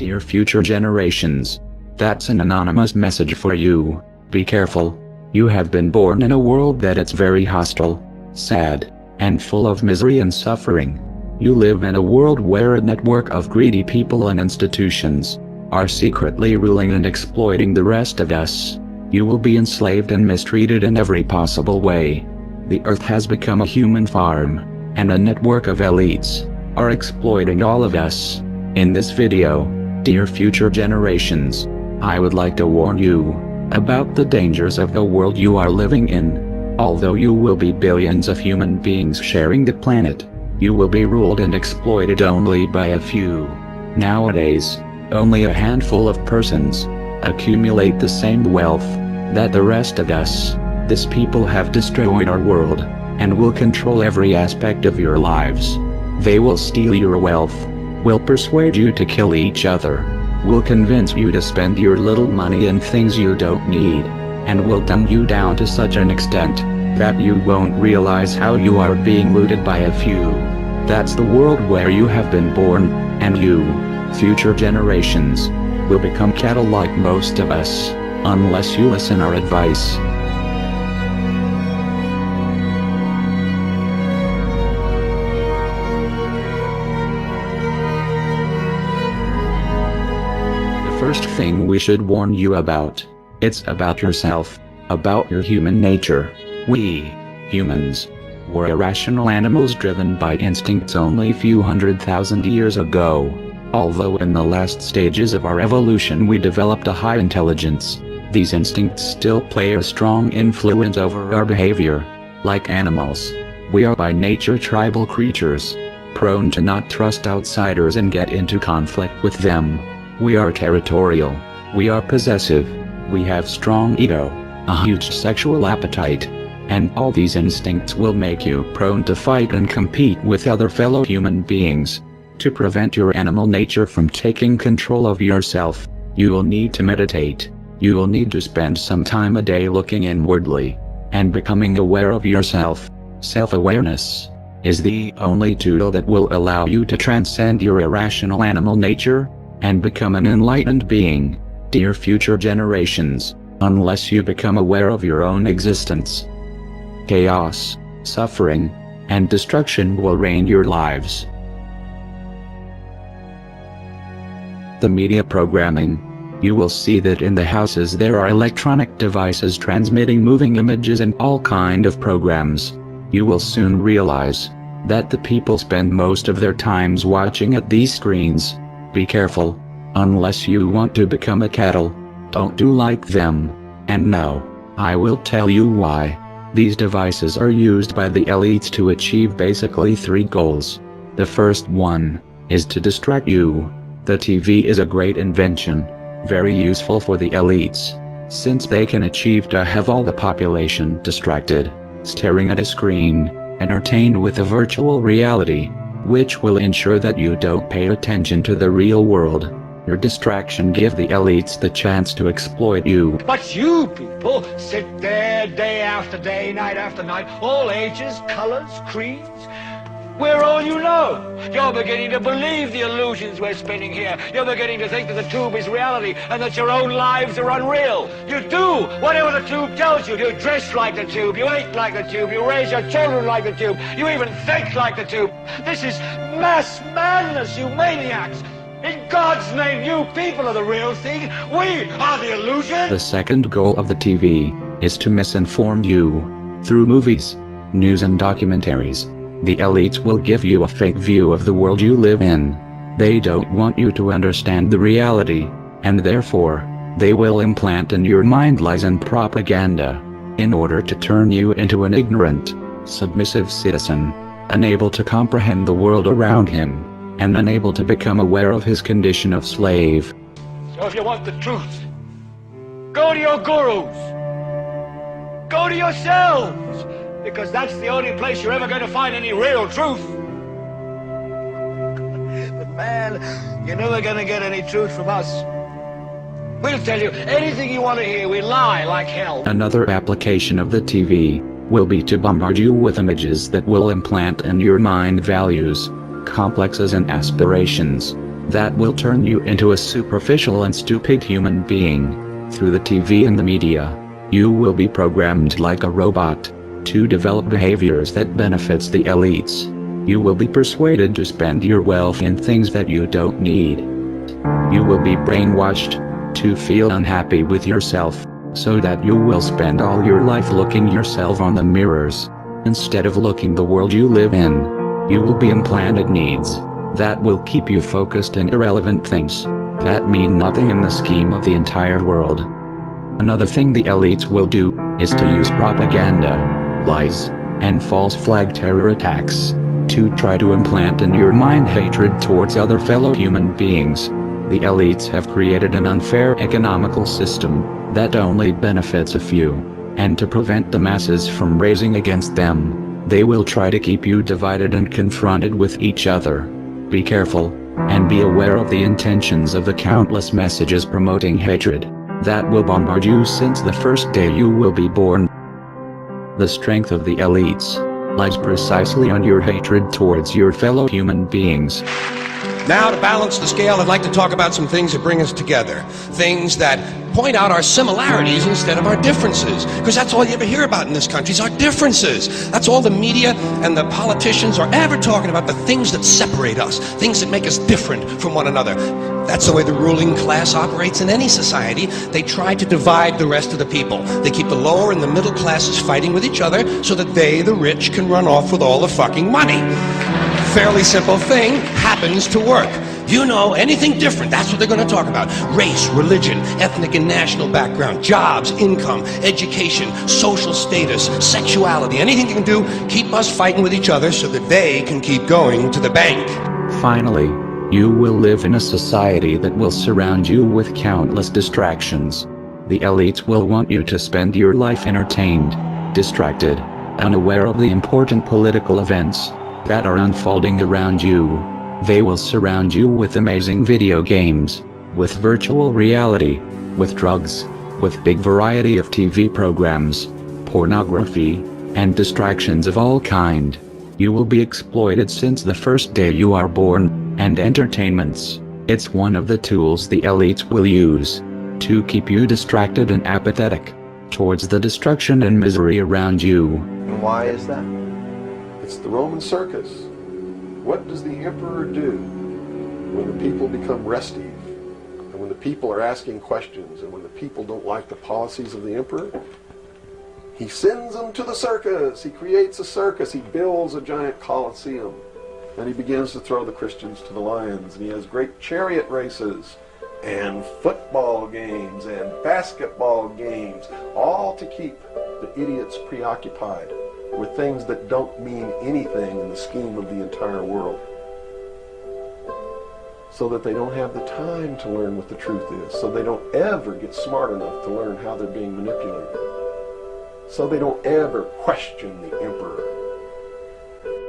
Dear future generations. That's an anonymous message for you. Be careful. You have been born in a world that it's very hostile, sad, and full of misery and suffering. You live in a world where a network of greedy people and institutions are secretly ruling and exploiting the rest of us. You will be enslaved and mistreated in every possible way. The earth has become a human farm, and a network of elites are exploiting all of us. In this video, dear future generations, I would like to warn you about the dangers of the world you are living in. Although you will be billions of human beings sharing the planet, you will be ruled and exploited only by a few. Nowadays, only a handful of persons accumulate the same wealth that the rest of us. These people have destroyed our world and will control every aspect of your lives. They will steal your wealth, will persuade you to kill each other, will convince you to spend your little money in things you don't need, and will dumb you down to such an extent that you won't realize how you are being looted by a few. That's the world where you have been born, and you, future generations, will become cattle like most of us, unless you listen our advice. First thing we should warn you about, it's about yourself, about your human nature. We, humans, were irrational animals driven by instincts only a few 100,000 years ago. Although in the last stages of our evolution we developed a high intelligence, these instincts still play a strong influence over our behavior. Like animals, we are by nature tribal creatures, prone to not trust outsiders and get into conflict with them. We are territorial, we are possessive, we have strong ego, a huge sexual appetite, and all these instincts will make you prone to fight and compete with other fellow human beings. To prevent your animal nature from taking control of yourself, you will need to meditate. You will need to spend some time a day looking inwardly and becoming aware of yourself. Self-awareness is the only tool that will allow you to transcend your irrational animal nature and become an enlightened being. Dear future generations, unless you become aware of your own existence, chaos, suffering, and destruction will reign your lives. The media programming. You will see that in the houses there are electronic devices transmitting moving images and all kind of programs. You will soon realize that the people spend most of their times watching at these screens. Be careful. Unless you want to become a cattle, don't do like them. And no, I will tell you why. These devices are used by the elites to achieve basically 3 goals. The first one is to distract you. The TV is a great invention, very useful for the elites, since they can achieve to have all the population distracted, staring at a screen, entertained with a virtual reality, which will ensure that you don't pay attention to the real world. Your distraction gives the elites the chance to exploit you. But you people sit there day after day, night after night, all ages, colors, creeds. We're all you know. You're beginning to believe the illusions we're spinning here. You're beginning to think that the tube is reality and that your own lives are unreal. You do whatever the tube tells you. You dress like the tube, you eat like the tube, you raise your children like the tube, you even think like the tube. This is mass madness, you maniacs. In God's name, you people are the real thing. We are the illusion. The second goal of the TV is to misinform you. Through movies, news and documentaries, the elites will give you a fake view of the world you live in. They don't want you to understand the reality, and therefore, they will implant in your mind lies and propaganda, in order to turn you into an ignorant, submissive citizen, unable to comprehend the world around him, and unable to become aware of his condition of slave. So if you want the truth, go to your gurus. Go to yourselves, because that's the only place you're ever going to find any real truth. But man, you're never going to get any truth from us. We'll tell you anything you want to hear. We lie like hell. Another application of the TV will be to bombard you with images that will implant in your mind values, complexes and aspirations. that will turn you into a superficial and stupid human being. Through the TV and the media, you will be programmed like a robot to develop behaviors that benefits the elites. You will be persuaded to spend your wealth in things that you don't need. You will be brainwashed to feel unhappy with yourself, so that you will spend all your life looking yourself on the mirrors, instead of looking the world you live in. You will be implanted needs that will keep you focused on irrelevant things that mean nothing in the scheme of the entire world. Another thing the elites will do is to use propaganda, lies, and false flag terror attacks to try to implant in your mind hatred towards other fellow human beings. The elites have created an unfair economical system that only benefits a few, and to prevent the masses from raising against them, they will try to keep you divided and confronted with each other. Be careful, and be aware of the intentions of the countless messages promoting hatred that will bombard you since the first day you will be born. The strength of the elites lies precisely on your hatred towards your fellow human beings. Now, to balance the scale, I'd like to talk about some things that bring us together. Things that point out our similarities instead of our differences. Because that's all you ever hear about in this country is our differences. That's all the media and the politicians are ever talking about, the things that separate us, things that make us different from one another. That's the way the ruling class operates in any society. They try to divide the rest of the people. They keep the lower and the middle classes fighting with each other so that they, the rich, can run off with all the fucking money. Fairly simple thing happens to work. You know, anything different, that's what they're going to talk about. Race, religion, ethnic and national background, jobs, income, education, social status, sexuality, anything they can do, keep us fighting with each other so that they can keep going to the bank. Finally, you will live in a society that will surround you with countless distractions. The elites will want you to spend your life entertained, distracted, unaware of the important political events that are unfolding around you. They will surround you with amazing video games, with virtual reality, with drugs, with big variety of TV programs, pornography, and distractions of all kind. You will be exploited since the first day you are born, and entertainments, it's one of the tools the elites will use to keep you distracted and apathetic towards the destruction and misery around you. And why is that? It's the Roman circus. What does the emperor do when the people become restive, and when the people are asking questions, and when the people don't like the policies of the emperor? He sends them to the circus. He creates a circus. He builds a giant coliseum, and he begins to throw the Christians to the lions, and he has great chariot races and football games and basketball games, all to keep the idiots preoccupied with things that don't mean anything in the scheme of the entire world, so that they don't have the time to learn what the truth is, so they don't ever get smart enough to learn how they're being manipulated, so they don't ever question the emperor.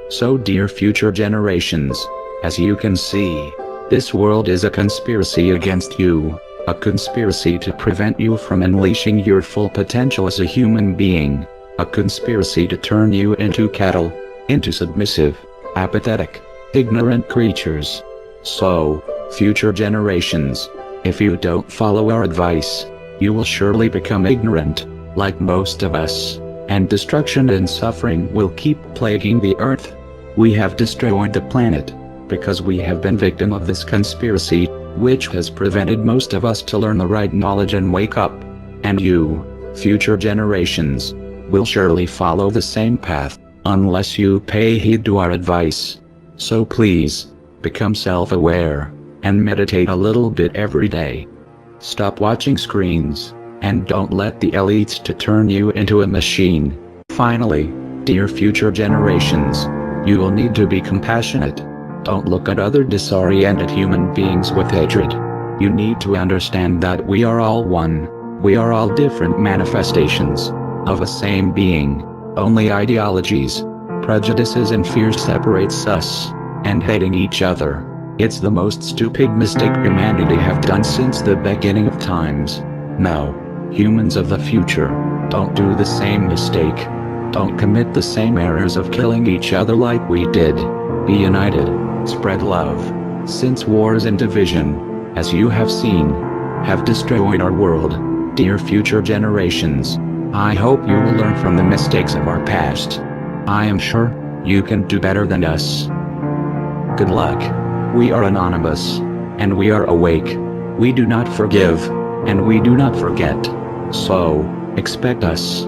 So dear future generations, as you can see, this world is a conspiracy against you, a conspiracy to prevent you from unleashing your full potential as a human being. A conspiracy to turn you into cattle, into submissive, apathetic, ignorant creatures. So, future generations, if you don't follow our advice, you will surely become ignorant, like most of us, and destruction and suffering will keep plaguing the earth. We have destroyed the planet because we have been victim of this conspiracy, which has prevented most of us to learn the right knowledge and wake up. And you, future generations, will surely follow the same path, unless you pay heed to our advice. So please, become self-aware, and meditate a little bit every day. Stop watching screens, and don't let the elites to turn you into a machine. Finally, dear future generations, you will need to be compassionate. Don't look at other disoriented human beings with hatred. You need to understand that we are all one. We are all different manifestations of a same being. Only ideologies, prejudices and fears separates us, and hating each other. It's the most stupid mistake humanity have done since the beginning of times. No, humans of the future, don't do the same mistake. Don't commit the same errors of killing each other like we did. Be united, spread love, since wars and division, as you have seen, have destroyed our world. Dear future generations, I hope you will learn from the mistakes of our past. I am sure you can do better than us. Good luck. We are anonymous, and we are awake. We do not forgive, and we do not forget. So, expect us.